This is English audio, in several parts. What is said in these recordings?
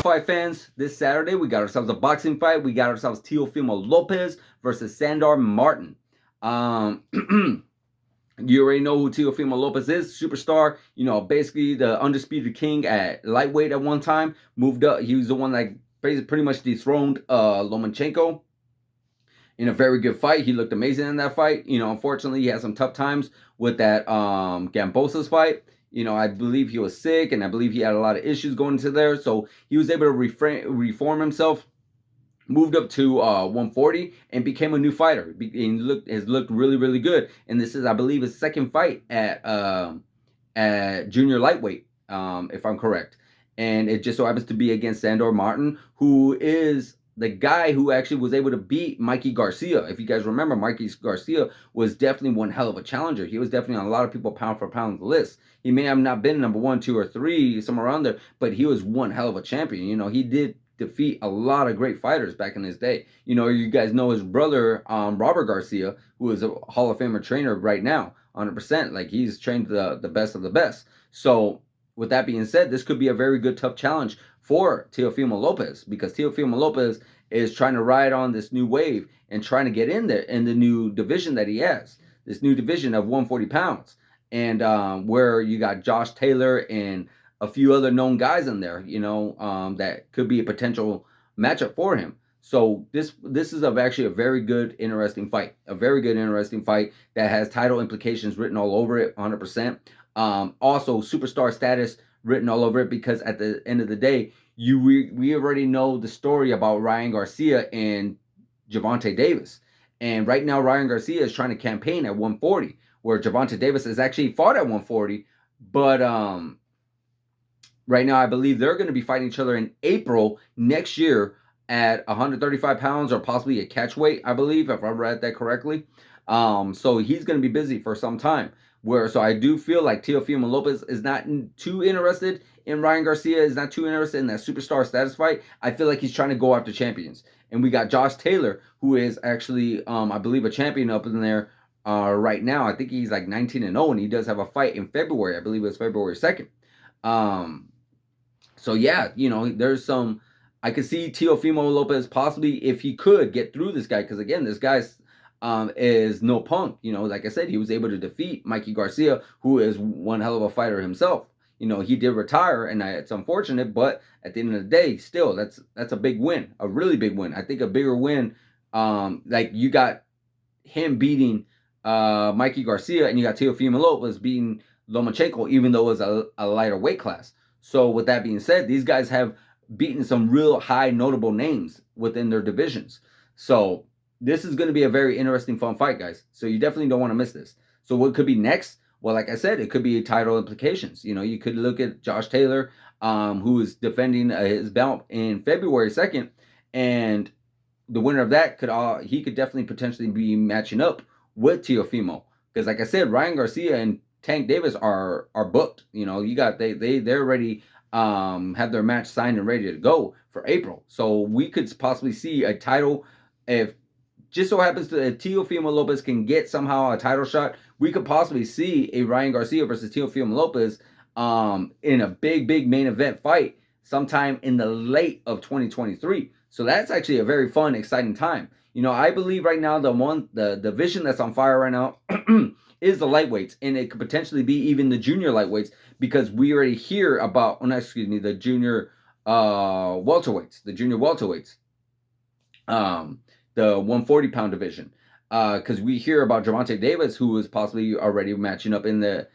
fight fans? This Saturday we got ourselves a boxing fight. We got ourselves Teofimo Lopez versus Sandor Martin. Um, you already know who Teofimo Lopez is, superstar. You know, basically the undisputed king at lightweight at one time. Moved up. He was the one that pretty much dethroned Lomachenko in a very good fight. He looked amazing in that fight. You know, unfortunately, he had some tough times with that Gambosa's fight. You know, I believe he was sick, and I believe he had a lot of issues going into there. So he was able to reform himself, moved up to 140, and became a new fighter. Has looked really, really good. And this is, I believe, his second fight at junior lightweight, if I'm correct. And it just so happens to be against Sandor Martin, who is the guy who actually was able to beat Mikey Garcia. If you guys remember, Mikey Garcia was definitely one hell of a challenger. He was definitely on a lot of people pound for pound list. He may have not been number 1, 2, or 3, somewhere around there, but he was one hell of a champion. You know, he did defeat a lot of great fighters back in his day. You know, you guys know his brother, Robert Garcia, who is a Hall of Famer trainer right now, 100%. Like, he's trained the best of the best. So, with that being said, this could be a very good, tough challenge for Teofimo Lopez, because Teofimo Lopez is trying to ride on this new wave and trying to get in there in the new division that he has, this new division of 140 pounds, and where you got Josh Taylor and a few other known guys in there, you know, that could be a potential matchup for him. So this is actually a very good, interesting fight. A very good, interesting fight that has title implications written all over it, 100%. Also, superstar status written all over it, because at the end of the day, we already know the story about Ryan Garcia and Gervonta Davis. And right now, Ryan Garcia is trying to campaign at 140, where Gervonta Davis has actually fought at 140. But right now, I believe they're going to be fighting each other in April next year at 135 pounds, or possibly a catch weight, I believe, if I read that correctly. So he's going to be busy for some time. So I do feel like Teofimo Lopez is not too interested in Ryan Garcia, is not too interested in that superstar status fight. I feel like he's trying to go after champions. And we got Josh Taylor, who is actually, I believe, a champion up in there right now. I think he's like 19-0, and he does have a fight in February. I believe it was February 2nd. So yeah, you know, there's some. I could see Teofimo Lopez possibly, if he could get through this guy, because again, this guy's is no punk. You know, like I said, he was able to defeat Mikey Garcia, who is one hell of a fighter himself. You know, he did retire, and it's unfortunate, but at the end of the day, still, that's a big win, a really big win. I think a bigger win, like you got him beating Mikey Garcia, and you got Teofimo Lopez beating Lomachenko, even though it was a lighter weight class. So with that being said, these guys have beaten some real high notable names within their divisions. So this is going to be a very interesting, fun fight, guys. So you definitely don't want to miss this. So what could be next? Well, like I said, it could be title implications. You know, you could look at Josh Taylor, who is defending his belt in February 2nd, and the winner of that he could definitely potentially be matching up with Teofimo, because like I said, Ryan Garcia and Tank Davis are booked. You know, you got they're already have their match signed and ready to go for April. So we could possibly see a title, if just so happens that Teofimo Lopez can get somehow a title shot, we could possibly see a Ryan Garcia versus Teofimo Lopez in a big main event fight sometime in the late of 2023. So that's actually a very fun, exciting time. You know, I believe right now the division that's on fire right now is the lightweights, and it could potentially be even the junior lightweights, because we already hear about, the junior welterweights, the 140 pound division, because we hear about Gervonta Davis, who is possibly already matching up in that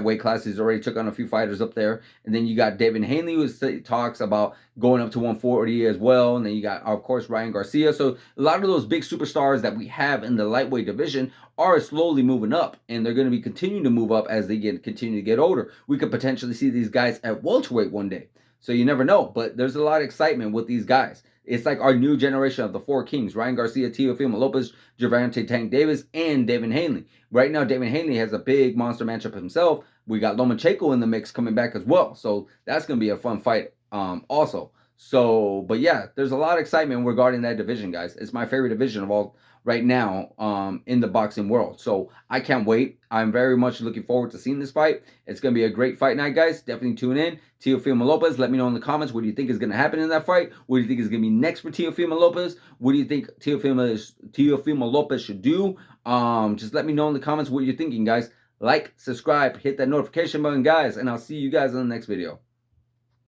weight class. He's already took on a few fighters up there. And then you got David Hanley, who talks about going up to 140 as well. And then you got, of course, Ryan Garcia. So a lot of those big superstars that we have in the lightweight division are slowly moving up, and they're going to be continuing to move up as they continue to get older. We could potentially see these guys at welterweight one day. So you never know, but there's a lot of excitement with these guys. It's like our new generation of the four kings: Ryan Garcia, Teofimo Lopez, Gervonta Tank Davis, and David Hanley. Right now, David Hanley has a big monster matchup himself. We got Lomachenko in the mix coming back as well. So that's going to be a fun fight also. So, but yeah, there's a lot of excitement regarding that division, guys. It's my favorite division of all right now in the boxing world. So I can't wait. I'm very much looking forward to seeing this fight. It's going to be a great fight night, guys. Definitely tune in. Teofimo Lopez, let me know in the comments, what do you think is going to happen in that fight? What do you think is going to be next for Teofimo Lopez? What do you think Teofimo Lopez should do? Just let me know in the comments what you're thinking, guys. Like, subscribe, hit that notification button, guys, and I'll see you guys in the next video.